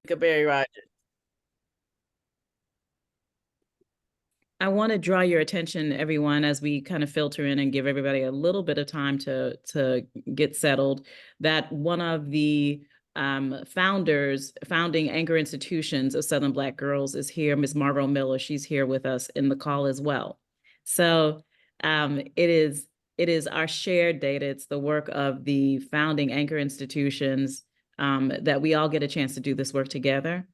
Malikah Berry Rogers. I want to draw your attention, everyone, as we kind of filter in and give everybody a little bit of time to get settled, that one of the founding anchor institutions of Southern Black Girls is here, Ms. Margot Miller. She's here with us in the call as well. So it is our shared data. It's the work of the founding anchor institutions that we all get a chance to do this work together.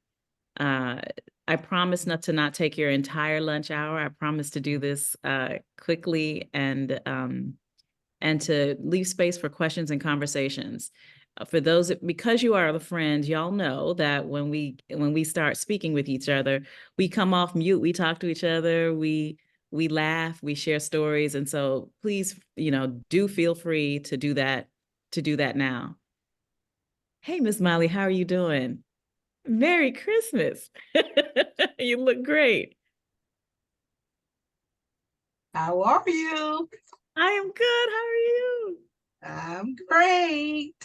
Uh, I promise not take your entire lunch hour. I promise to do this quickly and to leave space for questions and conversations. For those, because you are the friends, y'all know that when we start speaking with each other, we come off mute, we talk to each other, we laugh, we share stories, and so please, do feel free to do that now. Hey, Miss Molly, how are you doing? Merry Christmas. You look great. How are you? I am good. How are you? I'm great.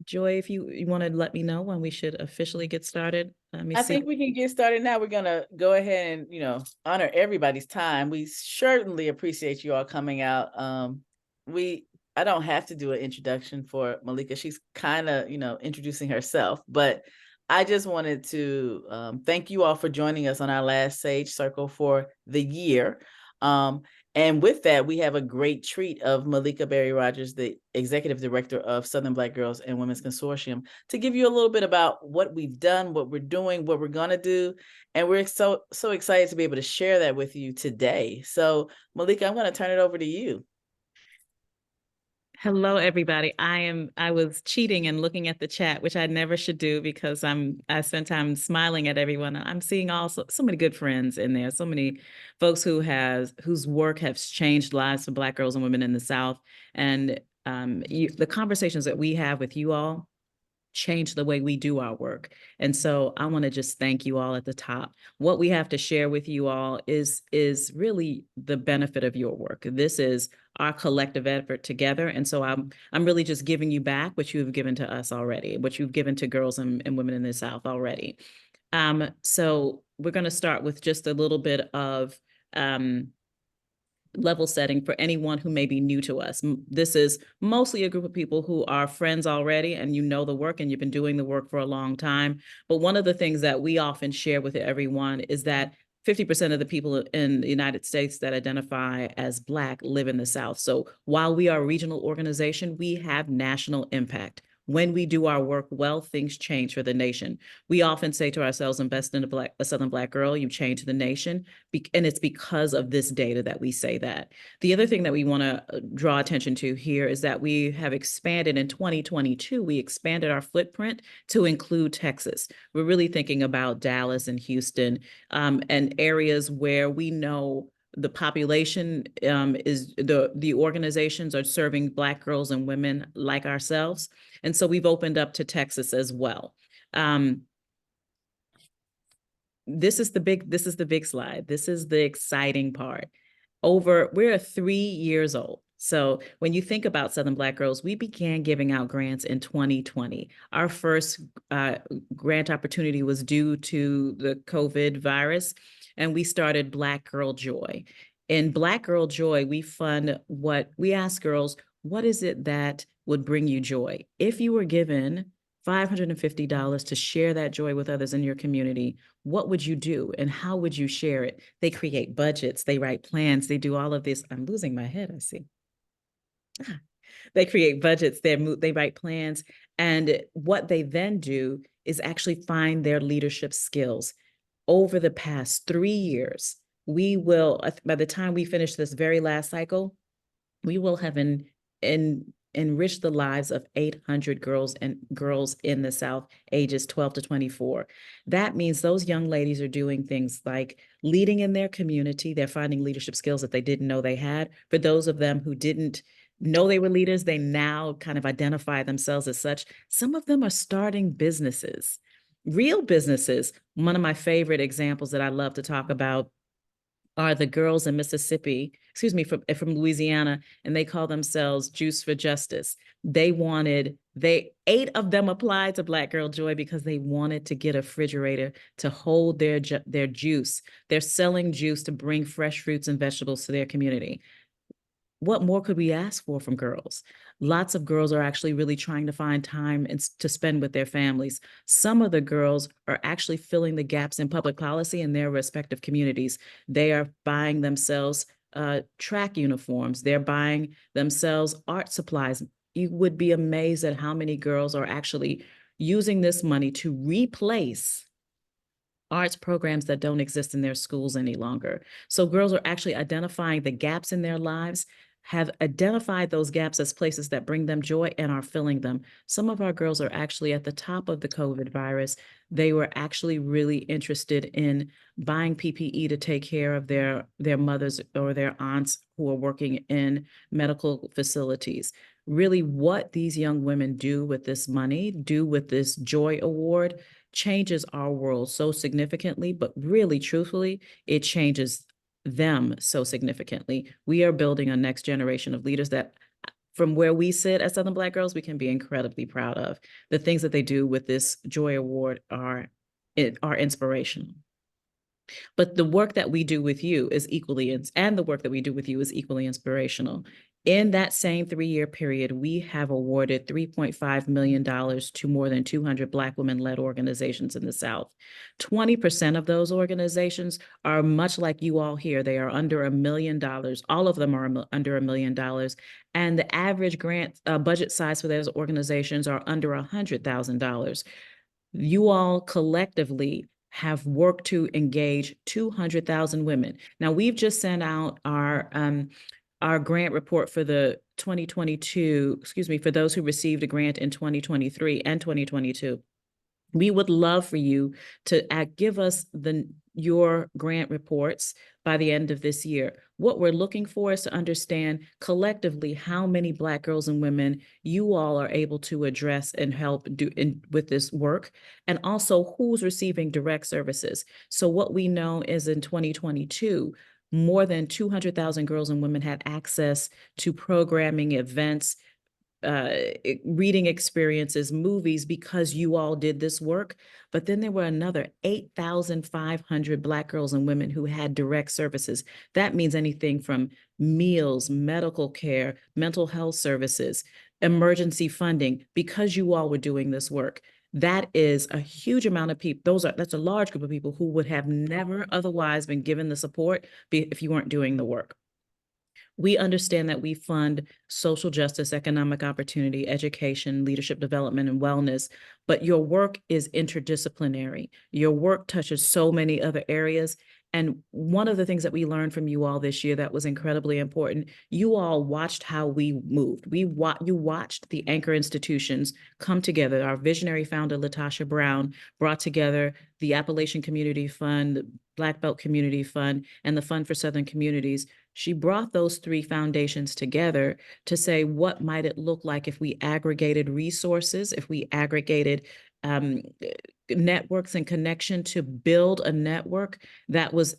Joy, if you want to let me know when we should officially get started. Let me I see. think we can get started now. We're gonna go ahead and honor everybody's time. We certainly appreciate you all coming out. I don't have to do an introduction for Malikah. She's kind of introducing herself, but I just wanted to thank you all for joining us on our last Sage Circle for the year. And with that, we have a great treat of Malikah Berry Rogers, the Executive Director of Southern Black Girls and Women's Consortium, to give you a little bit about what we've done, what we're doing, what we're going to do. And we're so excited to be able to share that with you today. So, Malikah, I'm going to turn it over to you. Hello, everybody. I was cheating and looking at the chat, which I never should do because I spent time smiling at everyone. I'm seeing also so many good friends in there, so many folks whose work has changed lives for Black girls and women in the South. And the conversations that we have with you all change the way we do our work. And so I want to just thank you all at the top. What we have to share with you all is really the benefit of your work. This is our collective effort together. And so I'm really just giving you back what you have given to us already, what you've given to girls and women in the South already. So we're going to start with just a little bit of level setting for anyone who may be new to us. This is mostly a group of people who are friends already, and you know the work and you've been doing the work for a long time. But one of the things that we often share with everyone is that 50% of the people in the United States that identify as Black live in the South. So while we are a regional organization, we have national impact. When we do our work well, things change for the nation. We often say to ourselves, invest in a Southern Black girl, you change the nation. And it's because of this data that we say that. The other thing that we want to draw attention to here is that we have expanded in 2022, we expanded our footprint to include Texas. We're really thinking about Dallas and Houston and areas where we know the population is the organizations are serving Black girls and women like ourselves. And so we've opened up to Texas as well. This is the big slide. This is the exciting part. We're 3 years old. So when you think about Southern Black Girls, we began giving out grants in 2020. Our first grant opportunity was due to the COVID virus, and we started Black Girl Joy. In Black Girl Joy, we ask girls, what is it that would bring you joy? If you were given $550 to share that joy with others in your community, what would you do and how would you share it? They create budgets, they write plans, they do all of this. I'm losing my head, I see. They create budgets, they write plans, and what they then do is actually find their leadership skills. Over the past 3 years, we will, by the time we finish this very last cycle, we will have enriched the lives of 800 girls in the South, ages 12 to 24. That means those young ladies are doing things like leading in their community. They're finding leadership skills that they didn't know they had. For those of them who didn't know they were leaders, they now kind of identify themselves as such. Some of them are starting businesses, real businesses. One of my favorite examples that I love to talk about are the girls in Mississippi, excuse me, from Louisiana, and they call themselves Juice for Justice. Eight of them applied to Black Girl Joy because they wanted to get a refrigerator to hold their juice. They're selling juice to bring fresh fruits and vegetables to their community. What more could we ask for from girls? Lots of girls are actually really trying to find time to spend with their families. Some of the girls are actually filling the gaps in public policy in their respective communities. They are buying themselves track uniforms. They're buying themselves art supplies. You would be amazed at how many girls are actually using this money to replace arts programs that don't exist in their schools any longer. So girls are actually identifying the gaps in their lives, have identified those gaps as places that bring them joy and are filling them. Some of our girls are actually at the top of the COVID virus. They were actually really interested in buying PPE to take care of their mothers or their aunts who are working in medical facilities. Really, what these young women do with this money, do with this Joy Award, changes our world so significantly, but really, truthfully, it changes them so significantly. We are building a next generation of leaders that, from where we sit as Southern Black girls, we can be incredibly proud of. The things that they do with this Joy Award are inspirational. But the work that we do with you is equally, and the work that we do with you is equally inspirational. In that same 3-year period, we have awarded $3.5 million to more than 200 Black women-led organizations in the South. 20% of those organizations are much like you all here. They are under $1 million. All of them are under $1 million. And the average grant budget size for those organizations are under $100,000. You all collectively have worked to engage 200,000 women. Now, we've just sent out our grant report for the 2022, for those who received a grant in 2023 and 2022. We would love for you to give us your grant reports by the end of this year. What we're looking for is to understand collectively how many Black girls and women you all are able to address and help do with this work, and also who's receiving direct services. So what we know is in 2022, more than 200,000 girls and women had access to programming, events, reading experiences, movies, because you all did this work. But then there were another 8,500 Black girls and women who had direct services. That means anything from meals, medical care, mental health services, emergency funding, because you all were doing this work. That is a huge amount of people. That's a large group of people who would have never otherwise been given the support if you weren't doing the work. We understand that we fund social justice, economic opportunity, education, leadership development, and wellness, but your work is interdisciplinary. Your work touches so many other areas. And one of the things that we learned from you all this year that was incredibly important, you all watched how we moved. You watched the anchor institutions come together. Our visionary founder, Latasha Brown, brought together the Appalachian Community Fund, the Black Belt Community Fund, and the Fund for Southern Communities. She brought those three foundations together to say, what might it look like if we aggregated resources, if we aggregated networks and connection to build a network that was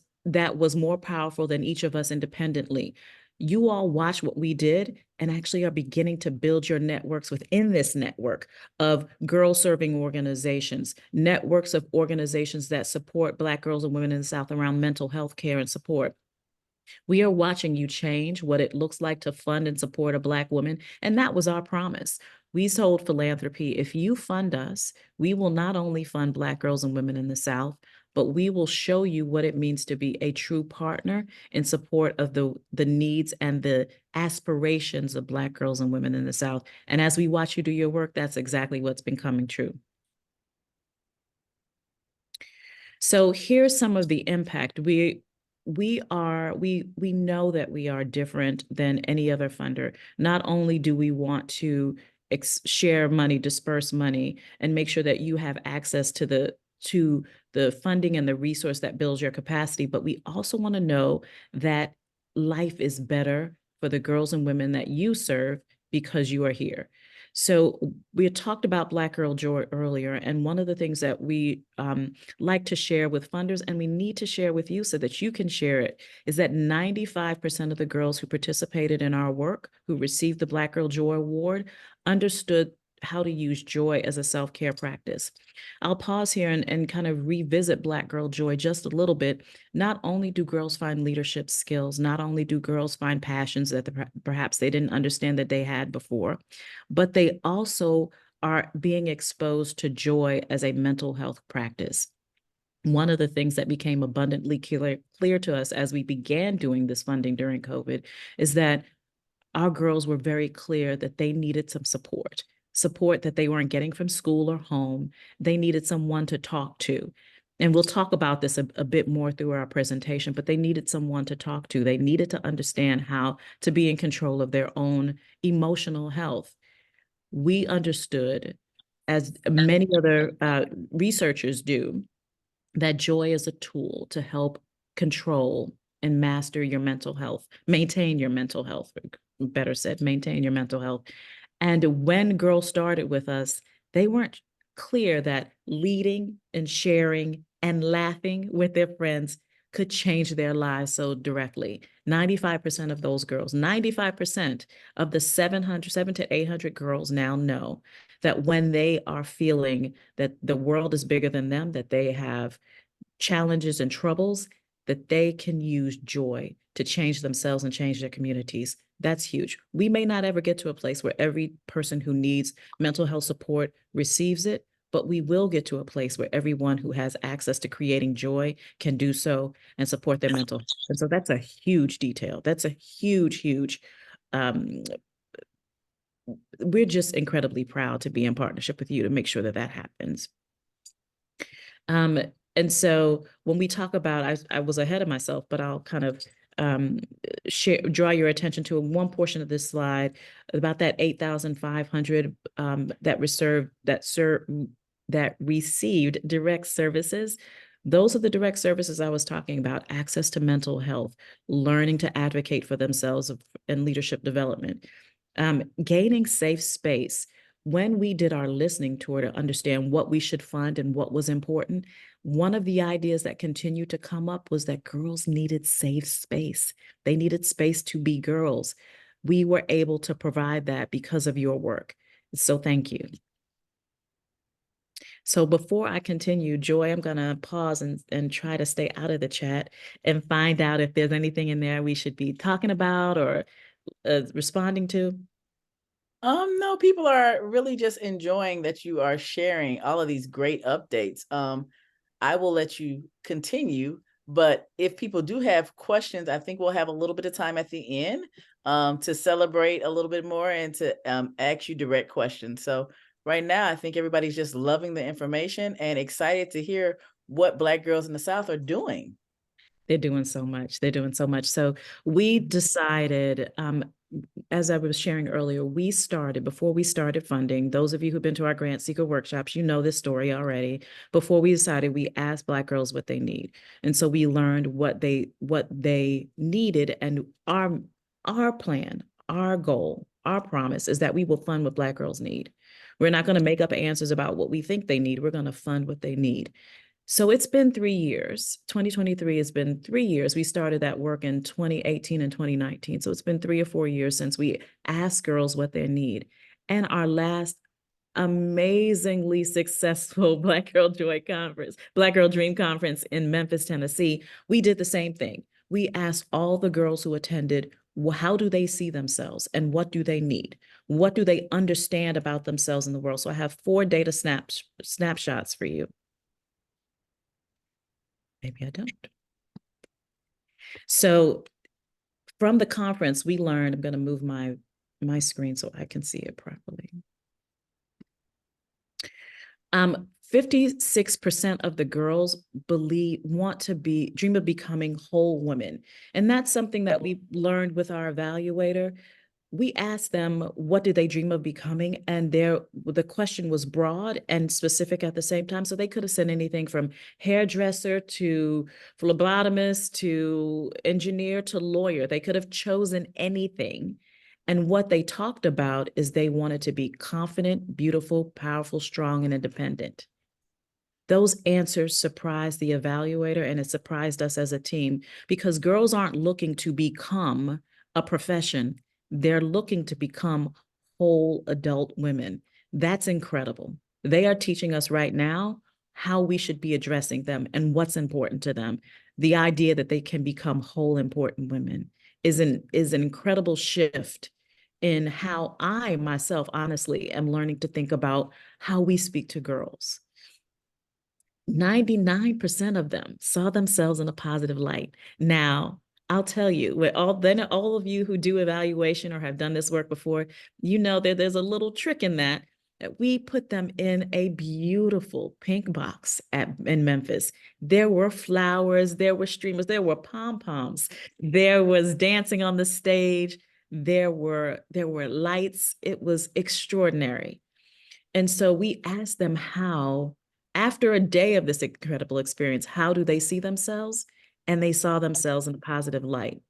more powerful than each of us independently. You all watch what we did and actually are beginning to build your networks within this network of girl serving organizations, networks of organizations that support Black girls and women in the South around mental health care and support. We are watching you change what it looks like to fund and support a Black woman. And that was our promise. We told philanthropy, if you fund us, we will not only fund Black girls and women in the South, but we will show you what it means to be a true partner in support of the needs and the aspirations of Black girls and women in the South. And as we watch you do your work, that's exactly what's been coming true. So here's some of the impact. We know that we are different than any other funder. Not only do we want to share money, disperse money, and make sure that you have access to the funding and the resource that builds your capacity, but we also want to know that life is better for the girls and women that you serve because you are here. So we had talked about Black Girl Joy earlier, and one of the things that we like to share with funders, and we need to share with you so that you can share it, is that 95% of the girls who participated in our work, who received the Black Girl Joy Award, understood how to use joy as a self-care practice. I'll pause here and kind of revisit Black Girl Joy just a little bit. Not only do girls find leadership skills, not only do girls find passions that perhaps they didn't understand that they had before, but they also are being exposed to joy as a mental health practice. One of the things that became abundantly clear to us as we began doing this funding during COVID is that our girls were very clear that they needed some support that they weren't getting from school or home. They needed someone to talk to. And we'll talk about this a bit more through our presentation, but they needed someone to talk to. They needed to understand how to be in control of their own emotional health. We understood, as many other researchers do, that joy is a tool to help control and master your mental health, maintain your mental health, better said, maintain your mental health. And when girls started with us, they weren't clear that leading and sharing and laughing with their friends could change their lives so directly. 95% of those girls, 95% of the 700 to 800 girls now know that when they are feeling that the world is bigger than them, that they have challenges and troubles, that they can use joy to change themselves and change their communities. That's huge. We may not ever get to a place where every person who needs mental health support receives it, but we will get to a place where everyone who has access to creating joy can do so and support their mental health. And so that's a huge detail. That's a huge, um, we're just incredibly proud to be in partnership with you to make sure that that happens. And so when we talk about, I was ahead of myself, but I'll kind of draw your attention to one portion of this slide about that 8,500 that received direct services. Those are the direct services I was talking about: access to mental health, learning to advocate for themselves, and leadership development, gaining safe space. When we did our listening tour to understand what we should fund and what was important, one of the ideas that continued to come up was that girls needed safe space. They needed space to be girls. We were able to provide that because of your work. So thank you. So before I continue, Joy, I'm going to pause and try to stay out of the chat and find out if there's anything in there we should be talking about or responding to. No, people are really just enjoying that you are sharing all of these great updates. I will let you continue, but if people do have questions, I think we'll have a little bit of time at the end to celebrate a little bit more and to ask you direct questions. So right now, I think everybody's just loving the information and excited to hear what Black girls in the South are doing. They're doing so much. They're doing so much. So we decided, as I was sharing earlier, before we started funding, those of you who've been to our grant seeker workshops, you know this story already. Before we decided, we asked Black girls what they need. And so we learned what they needed. And our plan, our goal, our promise is that we will fund what Black girls need. We're not going to make up answers about what we think they need. We're going to fund what they need. So it's been 3 years. 2023 has been 3 years. We started that work in 2018 and 2019. So it's been 3 or 4 years since we asked girls what they need. And our last amazingly successful Black Girl Joy Conference, Black Girl Dream Conference in Memphis, Tennessee, we did the same thing. We asked all the girls who attended, well, how do they see themselves and what do they need? What do they understand about themselves in the world? So I have 4 data snapshots for you. Maybe I don't. So from the conference, we learned, I'm going to move my screen so I can see it properly. 56% of the girls want to dream of becoming whole women. And that's something that we learned with our evaluator. We asked them, what do they dream of becoming? And the question was broad and specific at the same time. So they could have said anything from hairdresser to phlebotomist to engineer to lawyer. They could have chosen anything. And what they talked about is they wanted to be confident, beautiful, powerful, strong, and independent. Those answers surprised the evaluator, and it surprised us as a team, because girls aren't looking to become a profession. They're looking to become whole adult women. That's incredible. They are teaching us right now how we should be addressing them and what's important to them. The idea that they can become whole, important women is an incredible shift in how I myself, honestly, am learning to think about how we speak to girls. 99% of them saw themselves in a positive light. Now, I'll tell you, with all of you who do evaluation or have done this work before, you know that there's a little trick in that we put them in a beautiful pink box in Memphis. There were flowers, there were streamers, there were pom-poms, there was dancing on the stage, there were lights. It was extraordinary. And so we asked them how, after a day of this incredible experience, how do they see themselves? And they saw themselves in a positive light.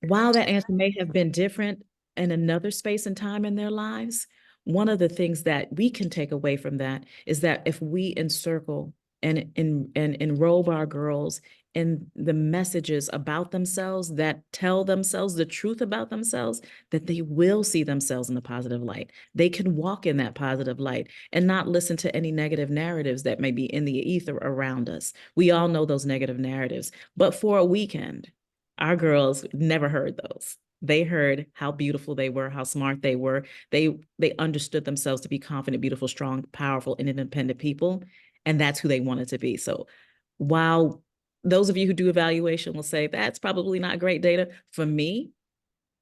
While that answer may have been different in another space and time in their lives, one of the things that we can take away from that is that if we encircle and enrobe our girls in the messages about themselves that tell themselves the truth about themselves, that they will see themselves in a positive light. They can walk in that positive light and not listen to any negative narratives that may be in the ether around us. We all know those negative narratives, but for a weekend, our girls never heard those. They heard how beautiful they were, how smart they were. They understood themselves to be confident, beautiful, strong, powerful, and independent people. And that's who they wanted to be. So while those of you who do evaluation will say that's probably not great data, for me,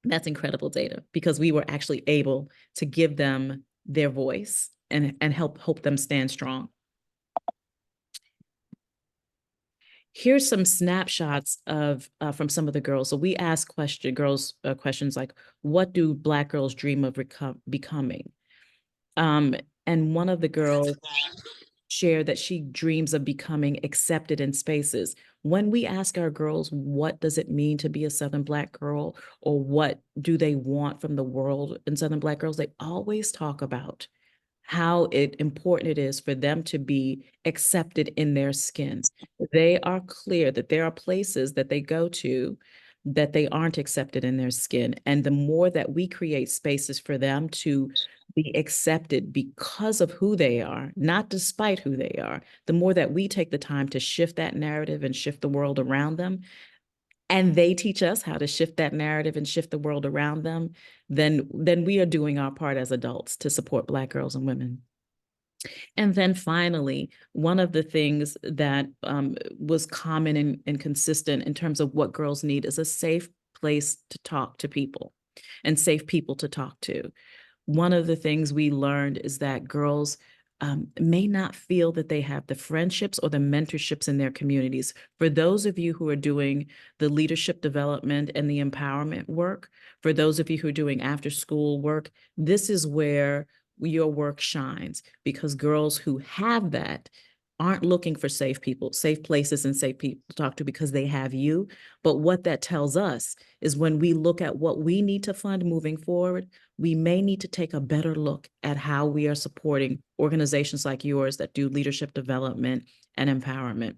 that's incredible data, because we were actually able to give them their voice and help them stand strong. Here's some snapshots of from some of the girls. So we asked questions like, what do Black girls dream of becoming? And one of the girls shared that she dreams of becoming accepted in spaces. When we ask our girls, what does it mean to be a Southern Black girl, or what do they want from the world in Southern Black girls, they always talk about how important it is for them to be accepted in their skin. They are clear that there are places that they go to that they aren't accepted in their skin. And the more that we create spaces for them to be accepted because of who they are, not despite who they are, the more that we take the time to shift that narrative and shift the world around them, and they teach us how to shift that narrative and shift the world around them, then we are doing our part as adults to support Black girls and women. And then finally, one of the things that was common and consistent in terms of what girls need is a safe place to talk to people and safe people to talk to. One of the things we learned is that girls may not feel that they have the friendships or the mentorships in their communities. For those of you who are doing the leadership development and the empowerment work, for those of you who are doing after school work, this is where your work shines, because girls who have that aren't looking for safe people, safe places and safe people to talk to, because they have you. But what that tells us is when we look at what we need to fund moving forward, we may need to take a better look at how we are supporting organizations like yours that do leadership development and empowerment.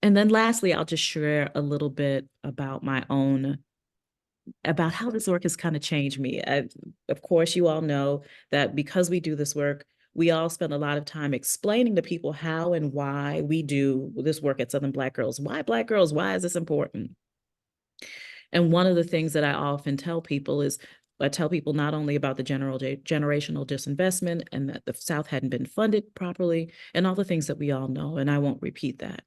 And then lastly, I'll just share a little bit about about how this work has kind of changed me. Of course, you all know that because we do this work, we all spend a lot of time explaining to people how and why we do this work at Southern Black Girls. Why Black girls? Why is this important? And one of the things that I often tell people is, I tell people not only about the generational disinvestment and that the South hadn't been funded properly and all the things that we all know, and I won't repeat that.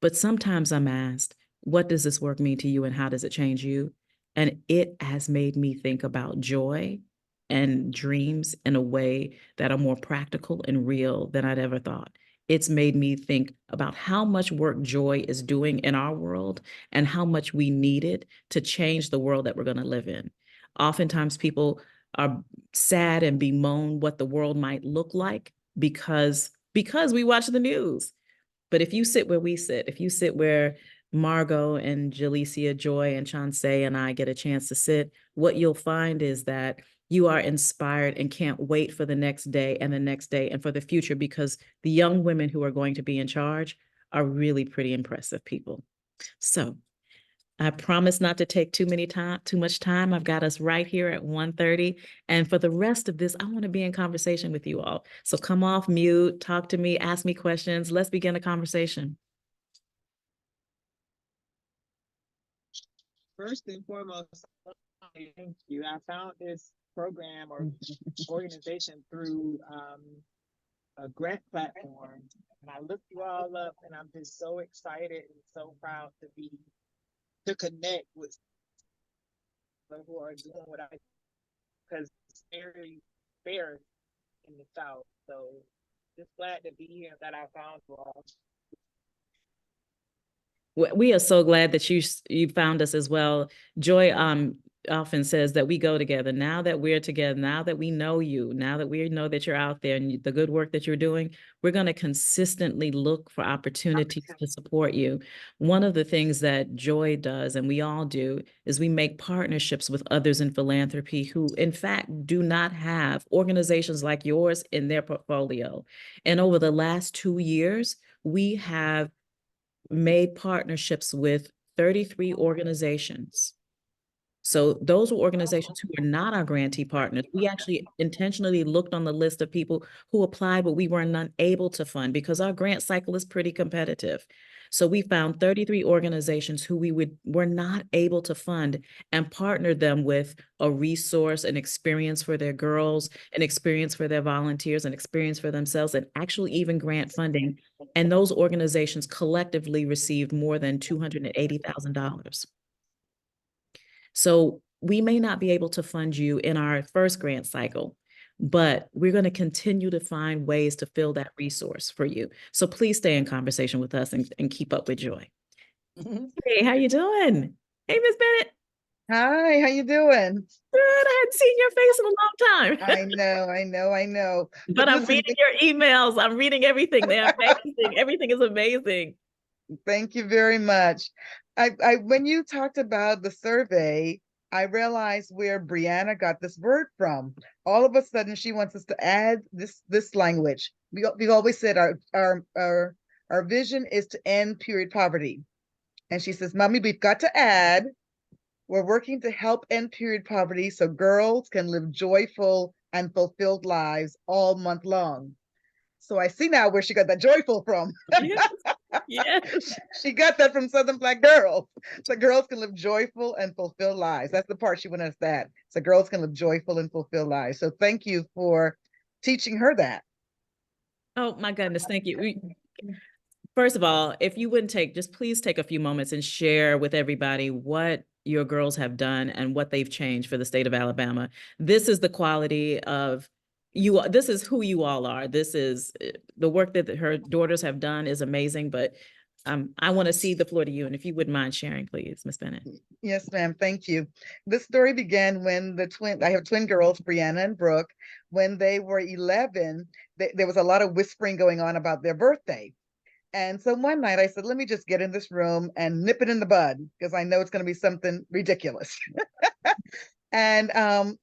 But sometimes I'm asked, what does this work mean to you and how does it change you? And it has made me think about joy and dreams in a way that are more practical and real than I'd ever thought. It's made me think about how much work joy is doing in our world and how much we need it to change the world that we're going to live in. Oftentimes people are sad and bemoan what the world might look like because we watch the news. But if you sit where we sit, if you sit where Margot and Jalicia, Joy and Chauncey and I get a chance to sit, what you'll find is that you are inspired and can't wait for the next day and the next day and for the future, because the young women who are going to be in charge are really pretty impressive people. So I promise not to take too much time. I've got us right here at 1:30. And for the rest of this, I want to be in conversation with you all. So come off mute, talk to me, ask me questions. Let's begin a conversation. First and foremost, thank you. I found this program or organization through a grant platform, and I looked you all up, and I'm just so excited and so proud to connect with people who are doing what I, because it's very fair in the South. So just glad to be here that I found you all. We are so glad that you found us as well. Joy often says that we go together. Now that we're together, now that we know you, now that we know that you're out there and the good work that you're doing, we're going to consistently look for opportunities to support you. One of the things that Joy does, and we all do, is we make partnerships with others in philanthropy who, in fact, do not have organizations like yours in their portfolio. And over the last 2 years, we have made partnerships with 33 organizations. So those were organizations who were not our grantee partners. We actually intentionally looked on the list of people who applied, but we were not able to fund because our grant cycle is pretty competitive. So we found 33 organizations who were not able to fund and partnered them with a resource, an experience for their girls, an experience for their volunteers, an experience for themselves, and actually even grant funding. And those organizations collectively received more than $280,000. So we may not be able to fund you in our first grant cycle, but we're going to continue to find ways to fill that resource for you. So please stay in conversation with us and keep up with Joy. Hey, how you doing? Hey, Miss Bennett. Hi, how you doing? Good. I hadn't seen your face in a long time. I know. But I'm listen, reading your emails. I'm reading everything. They're amazing. Everything is amazing. thank you very much. When you talked about the survey, I realized where Brianna got this word from. All of a sudden, she wants us to add this language. We always said our vision is to end period poverty, and she says, "Mommy, we've got to add. We're working to help end period poverty so girls can live joyful and fulfilled lives all month long." So I see now where she got that joyful from. Yes. Yes. She got that from Southern Black girls. So girls can live joyful and fulfilled lives. That's the part she wanted us to add. So girls can live joyful and fulfilled lives. So thank you for teaching her that. Oh my goodness, thank you. First of all, if you wouldn't just please take a few moments and share with everybody what your girls have done and what they've changed for the state of Alabama. This is the quality of you. This is who you all are. This is the work that her daughters have done is amazing, but I want to cede the floor to you. And if you wouldn't mind sharing, please, Miss Bennett. Yes, ma'am. Thank you. This story began when I have twin girls, Brianna and Brooke. When they were 11, there was a lot of whispering going on about their birthday. And so one night I said, let me just get in this room and nip it in the bud, because I know it's going to be something ridiculous. And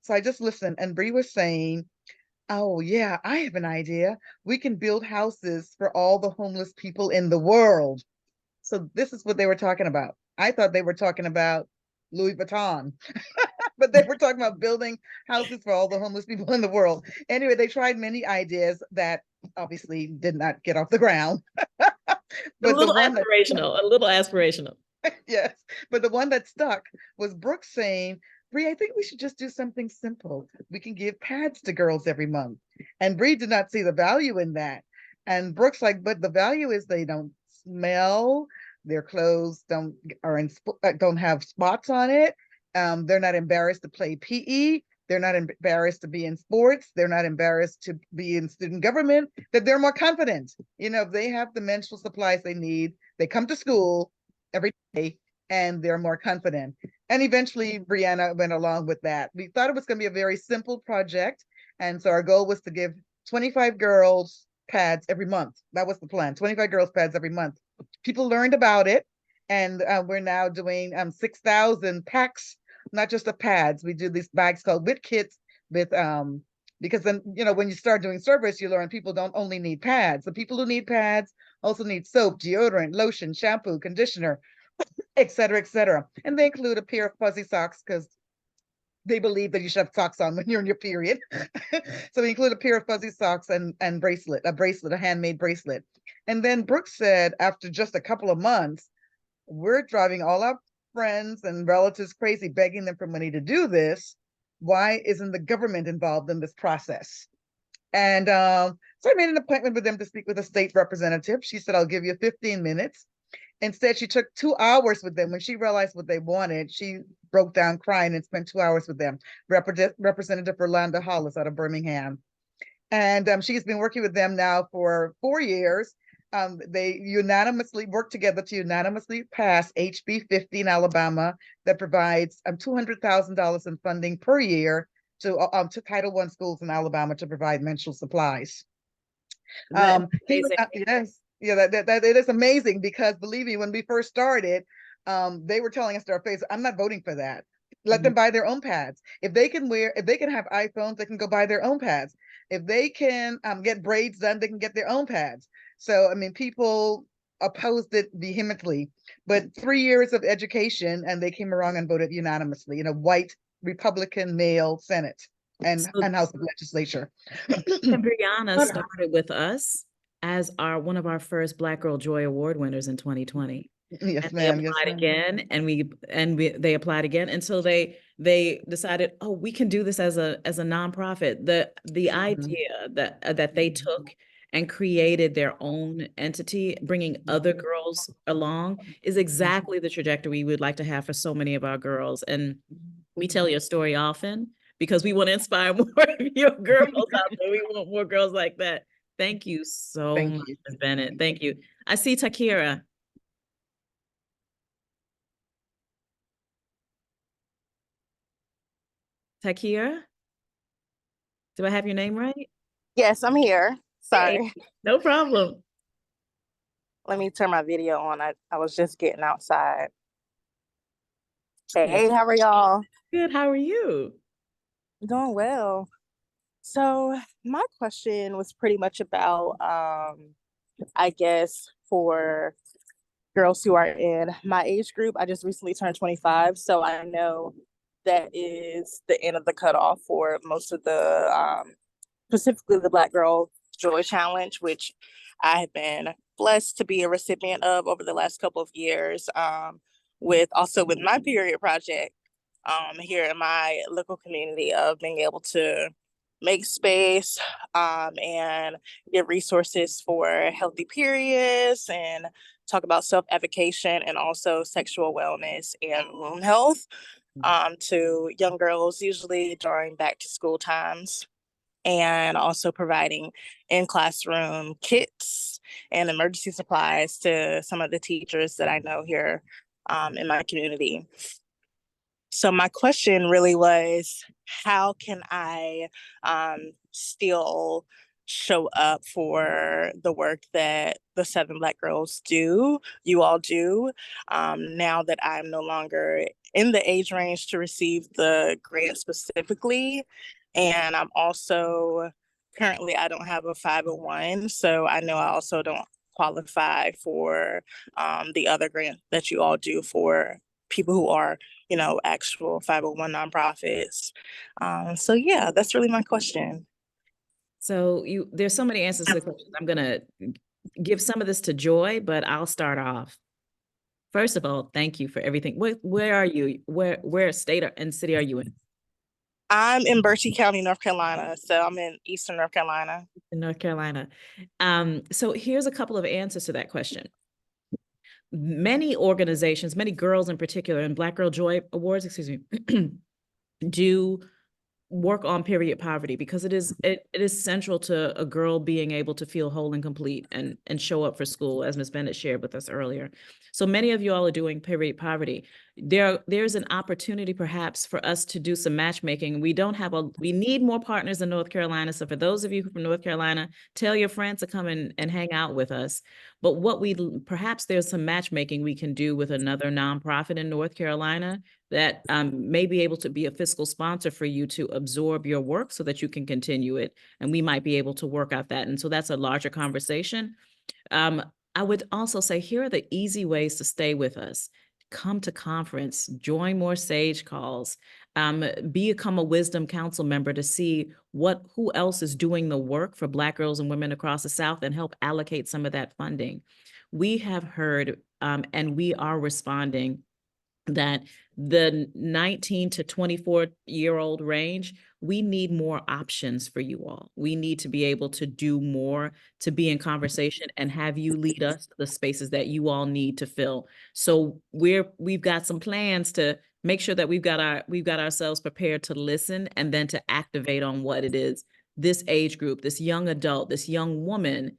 so I just listened, and Bree was saying, oh yeah, I have an idea. We can build houses for all the homeless people in the world. So this is what they were talking about. I thought they were talking about Louis Vuitton, but they were talking about building houses for all the homeless people in the world. Anyway, they tried many ideas that obviously did not get off the ground. But a little aspirational. Yes, but the one that stuck was Brooke saying, Bree, I think we should just do something simple. We can give pads to girls every month. And Bree did not see the value in that. And Brooke's like, but the value is they don't smell, their clothes don't have spots on it. They're not embarrassed to play PE. They're not embarrassed to be in sports. They're not embarrassed to be in student government, that they're more confident. You know, they have the menstrual supplies they need. They come to school every day and they're more confident. And eventually Brianna went along with that. We thought it was going to be a very simple project. And so our goal was to give 25 girls pads every month. That was the plan, 25 girls pads every month. People learned about it. And we're now doing 6,000 packs, not just the pads. We do these bags called WIT kits with because then, you know, when you start doing service, you learn people don't only need pads. The people who need pads also need soap, deodorant, lotion, shampoo, conditioner, et cetera, et cetera. And they include a pair of fuzzy socks because they believe that you should have socks on when you're in your period. So we include a pair of fuzzy socks and a handmade bracelet. And then Brooke said, after just a couple of months, we're driving all our friends and relatives crazy, begging them for money to do this. Why isn't the government involved in this process? And so I made an appointment with them to speak with a state representative. She said, I'll give you 15 minutes. Instead, she took 2 hours with them. When she realized what they wanted, she broke down crying and spent 2 hours with them. Representative Rolanda Hollis out of Birmingham. And she's been working with them now for 4 years. They unanimously worked together to unanimously pass HB 50 in Alabama that provides $200,000 in funding per year to Title I schools in Alabama to provide menstrual supplies. Yes, yeah, that it is amazing because believe me, when we first started, they were telling us to our face, I'm not voting for that. Let them buy their own pads. If they can have iPhones, they can go buy their own pads. If they can get braids done, they can get their own pads. So, I mean, people opposed it vehemently, but 3 years of education and they came around and voted unanimously in a white Republican male Senate and House of Legislature. And Brianna started with us as one of our first Black Girl Joy Award winners in 2020. Yes, and ma'am. they Yes, applied ma'am. again, they applied again, and so they decided, oh, we can do this as a nonprofit. The idea that they took and created their own entity, bringing other girls along, is exactly the trajectory we would like to have for so many of our girls. And we tell your story often because we want to inspire more of your girls out there. We want more girls like that. Thank you so much, Ms. Bennett. Thank you. I see Takira. Takira, do I have your name right? Yes, I'm here. Sorry. Hey, no problem. Let me turn my video on. I was just getting outside. Hey, how are y'all? Good. How are you? Doing well. So my question was pretty much about, I guess, for girls who are in my age group. I just recently turned 25, so I know that is the end of the cutoff for most of the, specifically the Black Girl Joy Challenge, which I have been blessed to be a recipient of over the last couple of years, with my period project here in my local community, of being able to make space and give resources for healthy periods and talk about self-advocation and also sexual wellness and womb health to young girls, usually during back to school times, and also providing in-classroom kits and emergency supplies to some of the teachers that I know here in my community. So my question really was, how can I still show up for the work that the Southern Black girls you all do, now that I'm no longer in the age range to receive the grant specifically. And I'm also, currently I don't have a 501, so I know I also don't qualify for the other grant that you all do for people who are, actual 501 nonprofits. So yeah, that's really my question. So there's so many answers to the questions. I'm gonna give some of this to Joy, but I'll start off. First of all, thank you for everything. Where are you? Where state and city are you in? I'm in Berkeley County, North Carolina. So I'm in Eastern North Carolina. In North Carolina. So here's a couple of answers to that question. Many organizations, many girls in particular, and Black Girl Joy Awards, excuse me, do work on period poverty, because it is central to a girl being able to feel whole and complete and show up for school, as Ms. Bennett shared with us earlier. So many of you all are doing period poverty. There's an opportunity perhaps for us to do some matchmaking. We need more partners in North Carolina. So for those of you from North Carolina, tell your friends to come and hang out with us. But perhaps there's some matchmaking we can do with another nonprofit in North Carolina that may be able to be a fiscal sponsor for you to absorb your work so that you can continue it. And we might be able to work out that. And so that's a larger conversation. I would also say, here are the easy ways to stay with us. Come to conference, join more SAGE calls, become a Wisdom Council member to see who else is doing the work for Black girls and women across the South and help allocate some of that funding. We have heard, and we are responding, that the 19 to 24-year-old range, we need more options for you all. We need to be able to do more, to be in conversation and have you lead us to the spaces that you all need to fill. So we've got some plans to make sure that we've got ourselves prepared to listen and then to activate on what it is this age group, this young adult, this young woman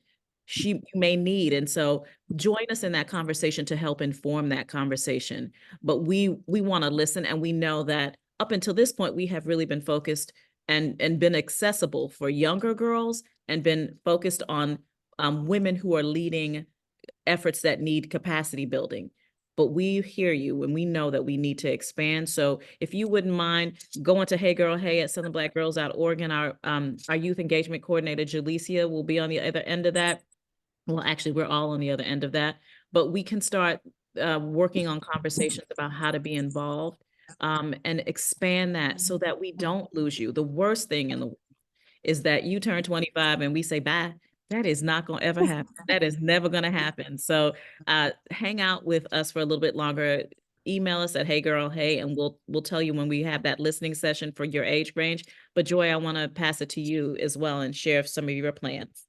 she may need. And so join us in that conversation to help inform that conversation. But we want to listen, and we know that up until this point, we have really been focused and been accessible for younger girls and been focused on women who are leading efforts that need capacity building. But we hear you and we know that we need to expand. So if you wouldn't mind going to Hey Girl Hey at southernblackgirls.org, and our youth engagement coordinator, Jalecia, will be on the other end of that. Well, actually, we're all on the other end of that, but we can start working on conversations about how to be involved and expand that so that we don't lose you. The worst thing in the world is that you turn 25 and we say bye. That is not going to ever happen. That is never going to happen. So hang out with us for a little bit longer. Email us at Hey Girl Hey, and we'll tell you when we have that listening session for your age range. But Joy, I want to pass it to you as well and share some of your plans.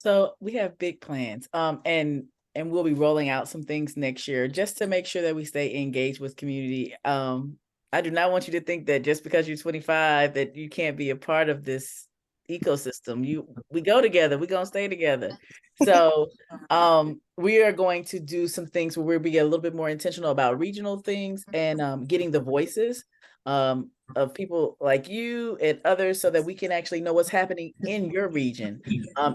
So we have big plans, and we'll be rolling out some things next year just to make sure that we stay engaged with community. I do not want you to think that just because you're 25 that you can't be a part of this ecosystem. We go together, we're gonna stay together. So we are going to do some things where we'll be a little bit more intentional about regional things and getting the voices of people like you and others so that we can actually know what's happening in your region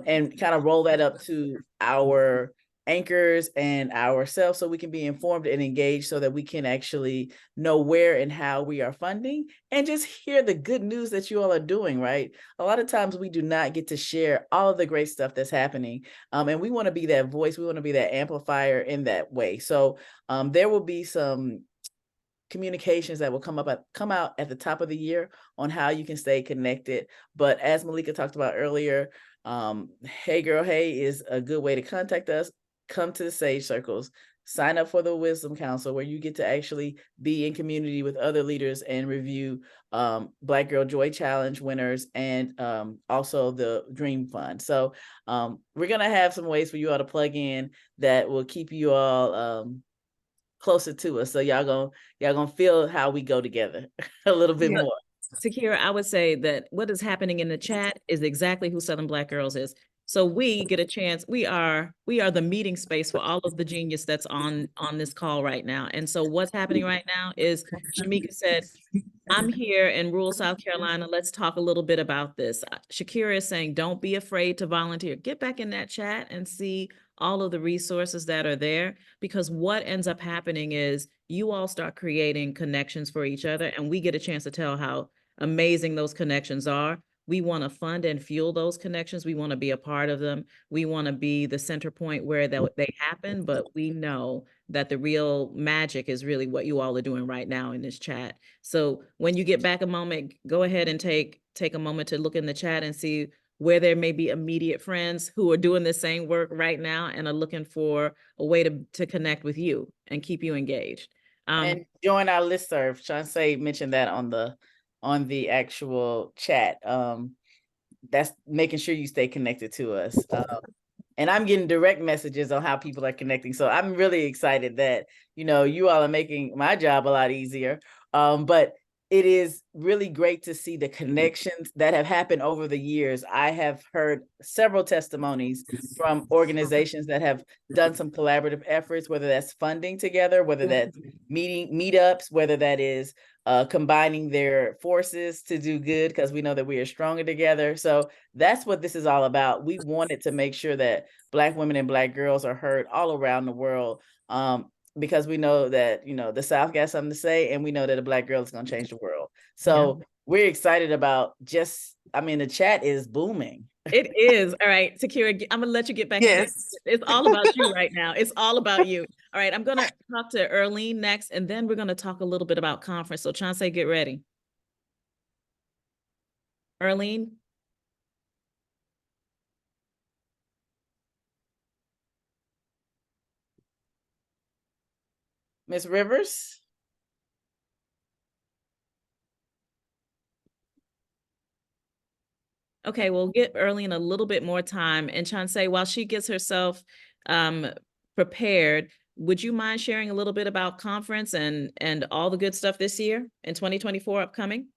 and kind of roll that up to our anchors and ourselves so we can be informed and engaged so that we can actually know where and how we are funding and just hear the good news that you all are doing, right? A lot of times we do not get to share all of the great stuff that's happening. And we want to be that voice. We want to be that amplifier in that way. So there will be some communications that will come out at the top of the year on how you can stay connected. But as Malikah talked about earlier, Hey Girl Hey is a good way to contact us. Come to the SAGE circles, sign up for the Wisdom Council where you get to actually be in community with other leaders and review Black Girl Joy Challenge winners and also the Dream Fund. So we're gonna have some ways for you all to plug in that will keep you all closer to us. So y'all gonna feel how we go together a little bit more. Sakira, I would say that what is happening in the chat is exactly who Southern Black Girls is. So we get a chance. We are the meeting space for all of the genius that's on this call right now. And so what's happening right now is Shamika said, I'm here in rural South Carolina. Let's talk a little bit about this. Shakira is saying, don't be afraid to volunteer. Get back in that chat and see all of the resources that are there, because what ends up happening is you all start creating connections for each other, and we get a chance to tell how amazing those connections are. We want to fund and fuel those connections. We want to be a part of them. We want to be the center point where they happen, but we know that the real magic is really what you all are doing right now in this chat. So when you get back a moment, go ahead and take a moment to look in the chat and see where there may be immediate friends who are doing the same work right now and are looking for a way to connect with you and keep you engaged. And join our listserv. Chauncey mentioned that on the actual chat. That's making sure you stay connected to us. And I'm getting direct messages on how people are connecting. So I'm really excited that, you all are making my job a lot easier. But it is really great to see the connections that have happened over the years. I have heard several testimonies from organizations that have done some collaborative efforts, whether that's funding together, whether that's meetups, whether that is combining their forces to do good, because we know that we are stronger together. So that's what this is all about. We wanted to make sure that Black women and Black girls are heard all around the world. Because we know that, you know, the South got something to say, and we know that a Black girl is going to change the world. So we're excited about the chat is booming. It is. All right, Takira, I'm gonna let you get back in there. It's all about you right now. It's all about you. All right, I'm gonna talk to Earlene next, and then we're gonna talk a little bit about conference. So Chauncey, get ready. Earlene? Ms. Rivers? Okay, we'll get Earlene a little bit more time. And Chauncey, while she gets herself prepared, would you mind sharing a little bit about conference and all the good stuff this year in 2024 upcoming?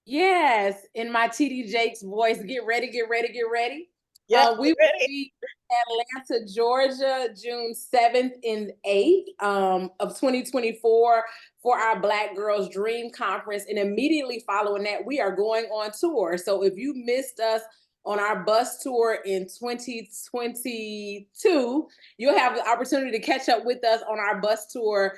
Yes, in my TD Jakes voice, get ready, get ready, get ready. Yeah, we will be in Atlanta, Georgia, June 7th and 8th of 2024 for our Black Girls Dream Conference. And immediately following that, we are going on tour. So if you missed us on our bus tour in 2022, you'll have the opportunity to catch up with us on our bus tour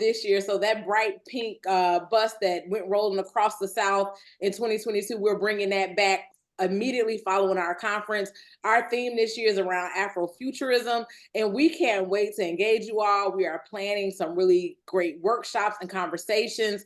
this year. So that bright pink bus that went rolling across the South in 2022, we're bringing that back immediately following our conference. Our theme this year is around Afrofuturism, and we can't wait to engage you all. We are planning some really great workshops and conversations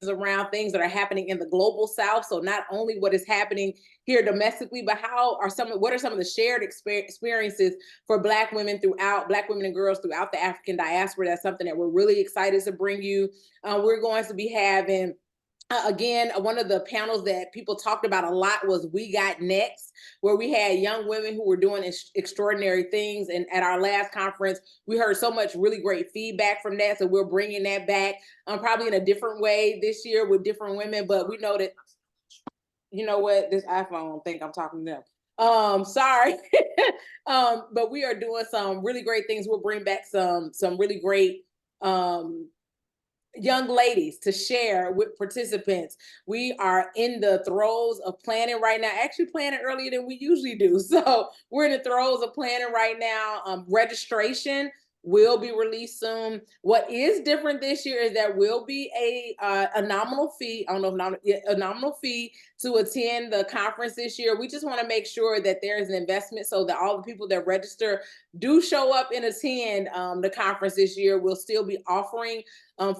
around things that are happening in the global South. So not only what is happening here domestically, but what are some of the shared experiences for Black women and girls throughout the African diaspora. That's something that we're really excited to bring you. We're going to be having again, one of the panels that people talked about a lot was We Got Next, where we had young women who were doing extraordinary things. And at our last conference, we heard so much really great feedback from that. So we're bringing that back probably in a different way this year with different women. But we know that, you know what, this iPhone think I'm talking to them. Sorry. But we are doing some really great things. We'll bring back some really great young ladies to share with participants. We are in the throes of planning right now, actually planning earlier than we usually do. So we're in the throes of planning right now. Registration will be released soon. What is different this year is there will be a nominal fee. I don't know if a nominal fee to attend the conference this year. We just want to make sure that there is an investment so that all the people that register do show up and attend the conference this year. We'll still be offering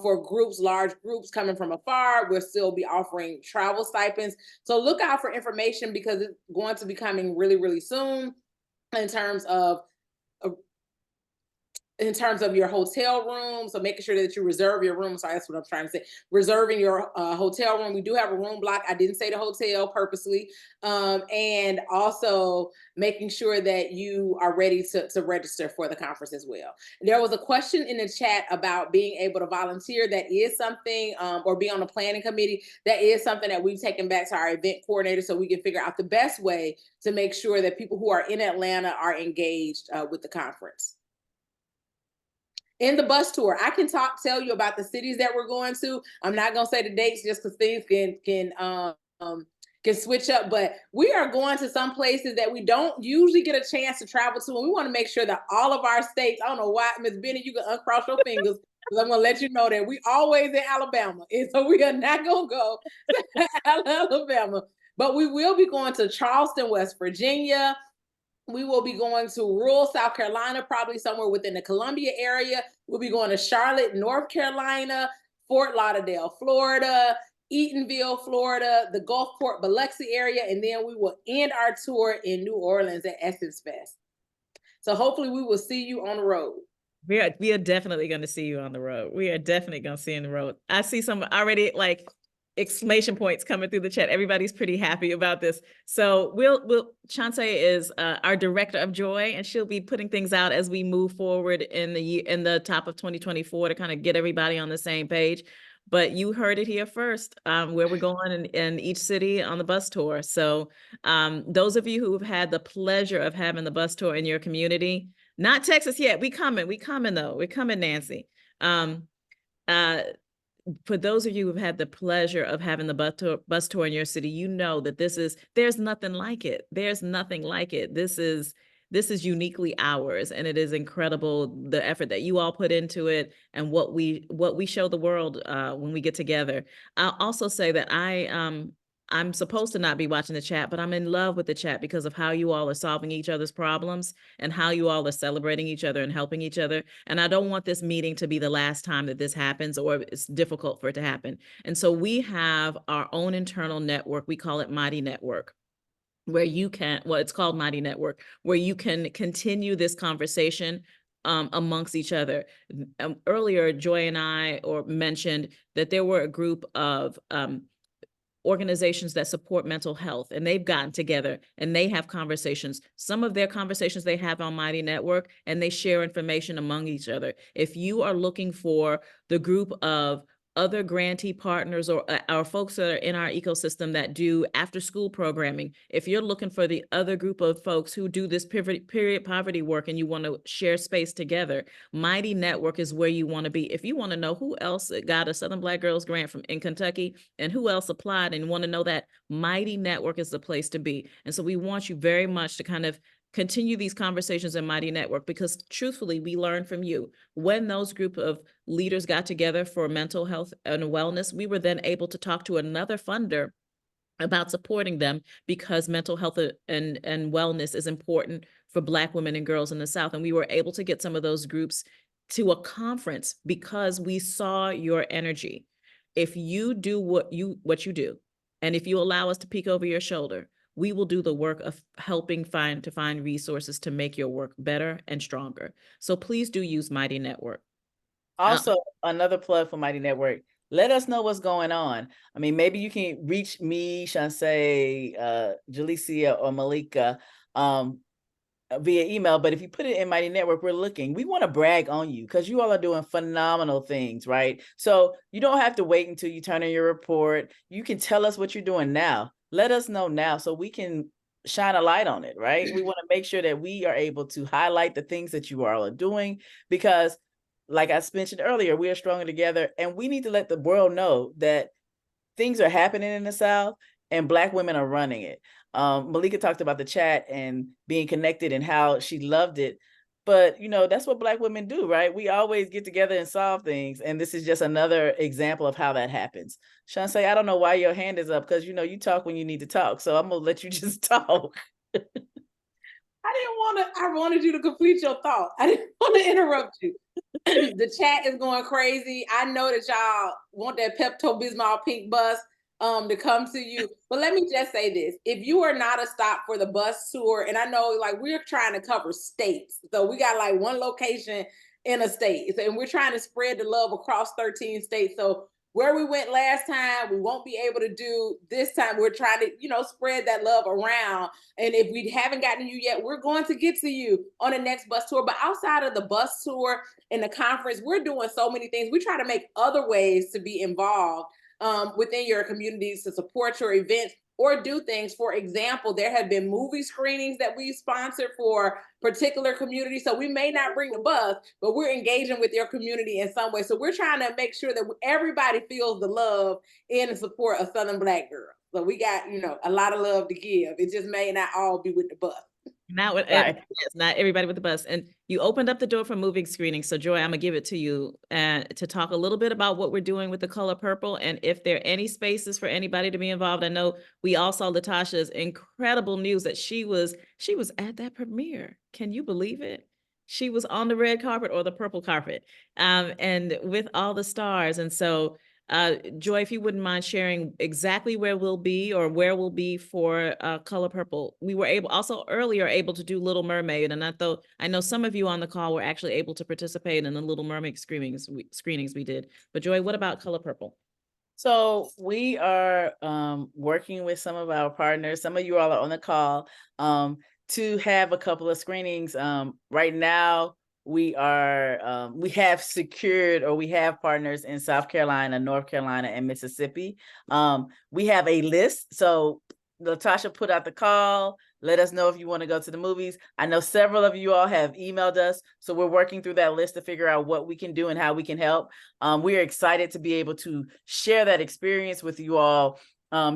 for groups, large groups coming from afar. We'll still be offering travel stipends. So look out for information because it's going to be coming really, really soon in terms of your hotel room. So making sure that you reserve your room. Sorry, that's what I'm trying to say. Reserving your hotel room. We do have a room block. I didn't say the hotel purposely. And also making sure that you are ready to register for the conference as well. There was a question in the chat about being able to volunteer. That is something, or be on the planning committee. That is something that we've taken back to our event coordinator so we can figure out the best way to make sure that people who are in Atlanta are engaged with the conference. In the bus tour, I can tell you about the cities that we're going to. I'm not gonna say the dates just because things can switch up, but we are going to some places that we don't usually get a chance to travel to, and we want to make sure that all of our states. I don't know why, Ms. Bennett, you can uncross your fingers because I'm gonna let you know that we always in Alabama, and so we are not gonna go to Alabama, but we will be going to Charleston, West Virginia. We will be going to rural South Carolina, probably somewhere within the Columbia area. We'll be going to Charlotte, North Carolina, Fort Lauderdale, Florida, Eatonville, Florida, the Gulfport, Biloxi area, and then we will end our tour in New Orleans at Essence Fest. So hopefully we will see you on the road. We are definitely going to see you on the road. We are definitely going to see you on the road. I see some already exclamation points coming through the chat. Everybody's pretty happy about this. So Chauncey is our director of joy, and she'll be putting things out as we move forward in the top of 2024 to kind of get everybody on the same page. but you heard it here first, where we're going in each city on the bus tour. So those of you who've had the pleasure of having the bus tour in your community, not Texas yet, we coming though, we're coming, Nancy. Uh, for those of you who've had the pleasure of having the bus tour in your city, you know that there's nothing like it. There's nothing like it. This is uniquely ours, and it is incredible the effort that you all put into it and what we show the world when we get together. I'll also say that I'm supposed to not be watching the chat, but I'm in love with the chat because of how you all are solving each other's problems and how you all are celebrating each other and helping each other. And I don't want this meeting to be the last time that this happens, or it's difficult for it to happen. And so we have our own internal network. We call it Mighty Network, where you can, well, it's called Mighty Network, where you can continue this conversation amongst each other. Earlier, Joy and I mentioned that there were a group of organizations that support mental health, and they've gotten together and they have conversations. Some of their conversations they have on Mighty Network, and they share information among each other. If you are looking for the group of other grantee partners or our folks that are in our ecosystem that do after school programming, if you're looking for the other group of folks who do this period poverty work and you want to share space together, Mighty Network is where you want to be. If you want to know who else got a Southern Black Girls Grant in Kentucky and who else applied and want to know that, Mighty Network is the place to be. And so we want you very much to kind of continue these conversations in Mighty Network, because truthfully, we learn from you. When those group of leaders got together for mental health and wellness, we were then able to talk to another funder about supporting them, because mental health and wellness is important for Black women and girls in the South. And we were able to get some of those groups to a conference because we saw your energy. If you do what you do, and if you allow us to peek over your shoulder, we will do the work of helping find resources to make your work better and stronger. So please do use Mighty Network. Also, another plug for Mighty Network. Let us know what's going on. I mean, maybe you can reach me, Shansay, Jalicia, or Malikah via email. But if you put it in Mighty Network, we're looking. We want to brag on you because you all are doing phenomenal things, right? So you don't have to wait until you turn in your report. You can tell us what you're doing now. Let us know now so we can shine a light on it, right? We want to make sure that we are able to highlight the things that you all are doing, because like I mentioned earlier, we are stronger together, and we need to let the world know that things are happening in the South and Black women are running it. Malikah talked about the chat and being connected and how she loved it. But, you know, that's what Black women do, right? We always get together and solve things. And this is just another example of how that happens. Shansay, I don't know why your hand is up, because, you know, you talk when you need to talk. So I'm going to let you just talk. I wanted you to complete your thought. I didn't want to interrupt you. The chat is going crazy. I know that y'all want that Pepto-Bismol pink bus to come to you. But let me just say this. If you are not a stop for the bus tour, and I know like we're trying to cover states. So we got like one location in a state. So, and we're trying to spread the love across 13 states. So where we went last time, we won't be able to do this time. We're trying to, you know, spread that love around. And if we haven't gotten to you yet, we're going to get to you on the next bus tour. But outside of the bus tour and the conference, we're doing so many things. We try to make other ways to be involved within your communities to support your events or do things. For example, there have been movie screenings that we sponsored for particular communities. So we may not bring the bus, but we're engaging with your community in some way. So we're trying to make sure that everybody feels the love in support of Southern Black girls. So we got, you know, a lot of love to give. It just may not all be with the bus. Not with not everybody with the bus. And you opened up the door for moving screening. So Joy, I'm gonna give it to you to talk a little bit about what we're doing with the color purple, and if there are any spaces for anybody to be involved. I know we all saw Latasha's incredible news that she was at that premiere. Can you believe it? She was on the red carpet or the purple carpet, and with all the stars. And so Joy, if you wouldn't mind sharing exactly where we'll be or where we'll be for Color Purple. We were able to do Little Mermaid, and I know some of you on the call were actually able to participate in the Little Mermaid screenings we did. But Joy, what about Color Purple? So we are working with some of our partners. Some of you all are on the call to have a couple of screenings. Right now, we have secured, or we have partners in South Carolina, North Carolina, and Mississippi. We have a list. So Latasha put out the call. Let us know if you want to go to the movies. I know several of you all have emailed us, so we're working through that list to figure out what we can do and how we can help. We are excited to be able to share that experience with you all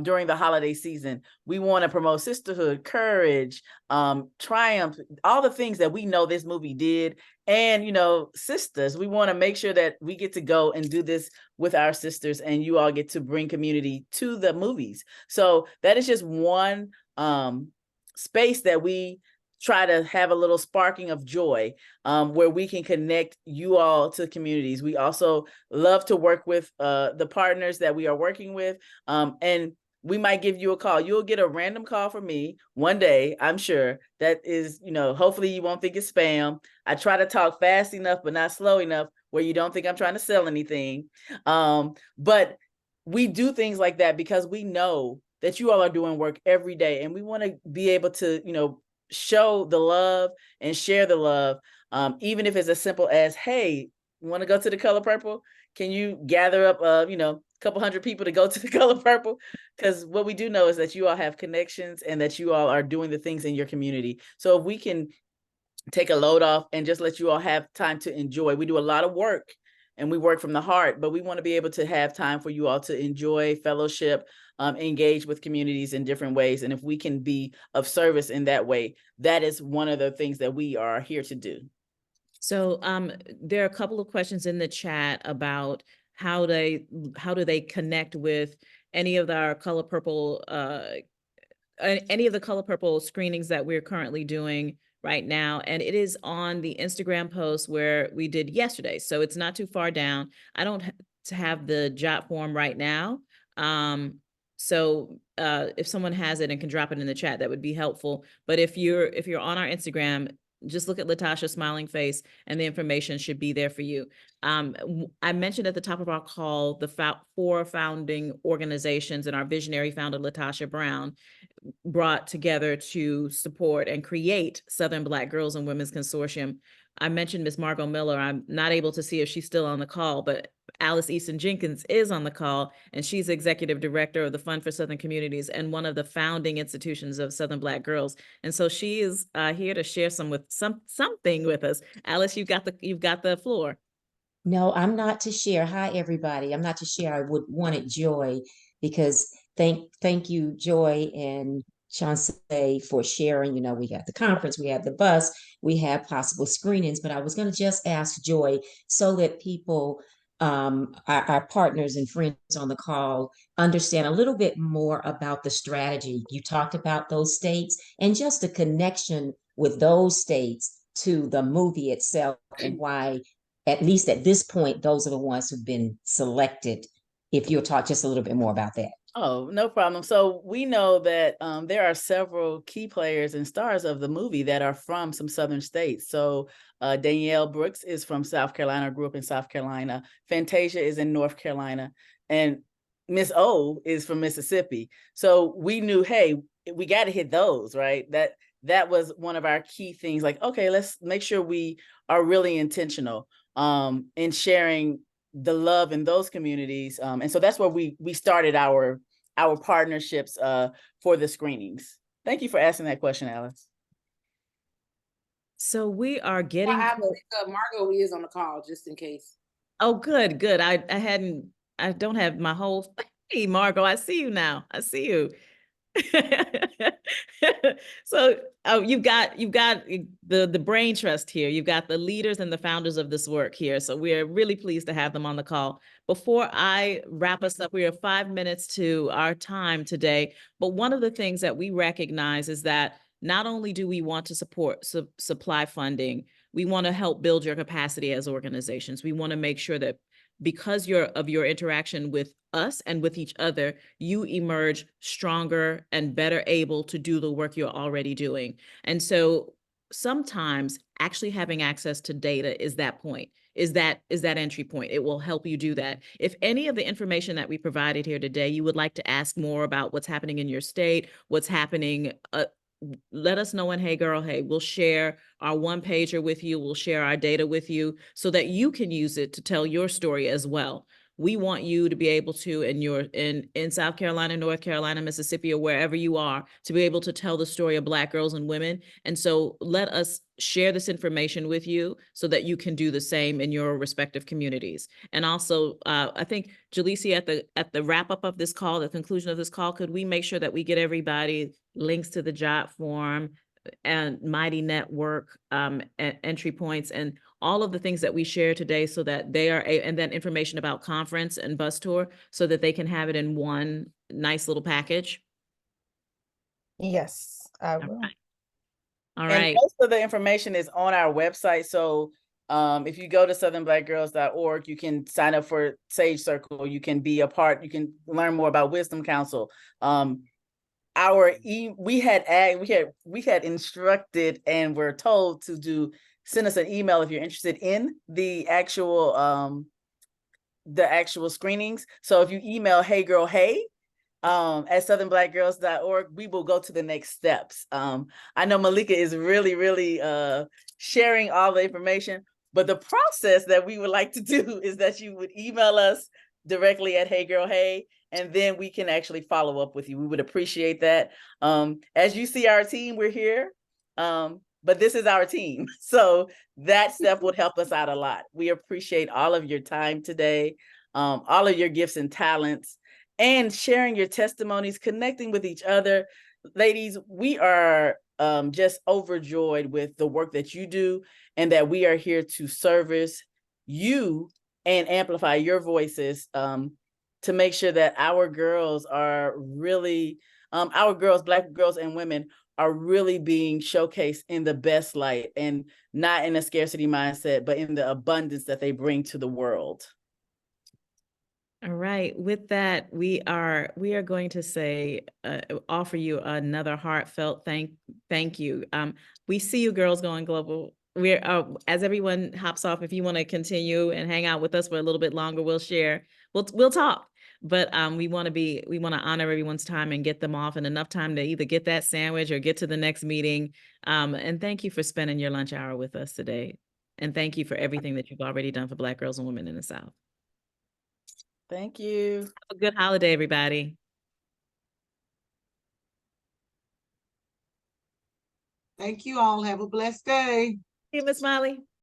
during the holiday season. We want to promote sisterhood, courage, triumph, all the things that we know this movie did. And, you know, sisters, we want to make sure that we get to go and do this with our sisters, and you all get to bring community to the movies. So that is just one space that we try to have a little sparking of joy, where we can connect you all to communities. We also love to work with the partners that we are working with, and we might give you a call. You'll get a random call from me one day, I'm sure. That is, you know, hopefully you won't think it's spam. I try to talk fast enough, but not slow enough where you don't think I'm trying to sell anything. But we do things like that because we know that you all are doing work every day, and we want to be able to, you know, show the love and share the love, even if it's as simple as, hey, you want to go to the Color Purple? Can you gather up, you know, a couple hundred people to go to the Color Purple? Because what we do know is that you all have connections and that you all are doing the things in your community. So if we can take a load off and just let you all have time to enjoy. We do a lot of work and we work from the heart, but we want to be able to have time for you all to enjoy fellowship, engage with communities in different ways. And if we can be of service in that way, that is one of the things that we are here to do. So there are a couple of questions in the chat about how do they connect with any of our Color Purple, any of the Color Purple screenings that we're currently doing right now. And it is on the Instagram post where we did yesterday. So it's not too far down. I don't have the jot form right now. So if someone has it and can drop it in the chat, that would be helpful. But if you're on our Instagram, just look at Latasha's smiling face and the information should be there for you. I mentioned at the top of our call, the 4 founding organizations and our visionary founder, Latasha Brown, brought together to support and create Southern Black Girls and Women's Consortium. I mentioned Ms. Margot Miller. I'm not able to see if she's still on the call, but Alice Easton Jenkins is on the call, and she's executive director of the Fund for Southern Communities and one of the founding institutions of Southern Black Girls. And so she is here to share something with us. Alice, you've got the floor. No, I'm not to share. Hi, everybody. I'm not to share. I would wanted Joy, because thank you, Joy and Chauncey, for sharing. You know, we got the conference, we have the bus, we have possible screenings, but I was going to just ask Joy so that people, our partners and friends on the call, understand a little bit more about the strategy. You talked about those states and just the connection with those states to the movie itself, and why, at least at this point, those are the ones who've been selected. If you'll talk just a little bit more about that. Oh, no problem. So we know that there are several key players and stars of the movie that are from some Southern states. So Danielle Brooks is from South Carolina, grew up in South Carolina. Fantasia is in North Carolina. And Miss O is from Mississippi. So we knew, hey, we got to hit those, right? That was one of our key things. Like, okay, let's make sure we are really intentional in sharing the love in those communities. And so that's where we started our partnerships for the screenings. Thank you for asking that question, Alice. So we are getting Margot is on the call, just in case. Oh, good. I don't have my whole, hey, Margot, I see you now. I see you. So you've got the brain trust here. You've got the leaders and the founders of this work here. So we're really pleased to have them on the call. Before I wrap us up, we are 5 minutes to our time today. But one of the things that we recognize is that not only do we want to support supply funding, we want to help build your capacity as organizations. We want to make sure that because of your interaction with us and with each other, you emerge stronger and better able to do the work you're already doing. And so sometimes actually having access to data is that point, is that entry point. It will help you do that. If any of the information that we provided here today, you would like to ask more about what's happening in your state, what's happening let us know in Hey Girl Hey. We'll share our one pager with you. We'll share our data with you so that you can use it to tell your story as well. We want you to be able to, in South Carolina, North Carolina, Mississippi, or wherever you are, to be able to tell the story of Black girls and women. And so let us share this information with you so that you can do the same in your respective communities. And also, I think, Jaleesi, at the wrap up of this call, the conclusion of this call, could we make sure that we get everybody links to the job form and Mighty Network entry points and all of the things that we share today, so that they are, and then information about conference and bus tour, so that they can have it in one nice little package? Yes, I All will. right. All And right. most of the information is on our website. So if you go to southernblackgirls.org, you can sign up for Sage Circle. You can be a part. You can learn more about Wisdom Council. We had instructed and were told to send us an email if you're interested in the actual screenings. So if you email Hey Girl Hey at southernblackgirls.org, we will go to the next steps. I know Malikah is really sharing all the information, but the process that we would like to do is that you would email us directly at Hey Girl Hey, and then we can actually follow up with you. We would appreciate that. As you see our team, we're here, but this is our team. So that step would help us out a lot. We appreciate all of your time today, all of your gifts and talents, and sharing your testimonies, connecting with each other. Ladies, we are just overjoyed with the work that you do, and that we are here to service you and amplify your voices to make sure that our girls are really, our girls, Black girls and women, are really being showcased in the best light, and not in a scarcity mindset, but in the abundance that they bring to the world. All right. With that, we are going to say, offer you another heartfelt thank you. We see you girls going global. We're as everyone hops off, if you want to continue and hang out with us for a little bit longer, we'll share. We'll talk. But we want to honor everyone's time and get them off in enough time to either get that sandwich or get to the next meeting. And thank you for spending your lunch hour with us today. And thank you for everything that you've already done for Black girls and women in the South. Thank you. Have a good holiday, everybody. Thank you all. Have a blessed day. Hey, Miss Molly.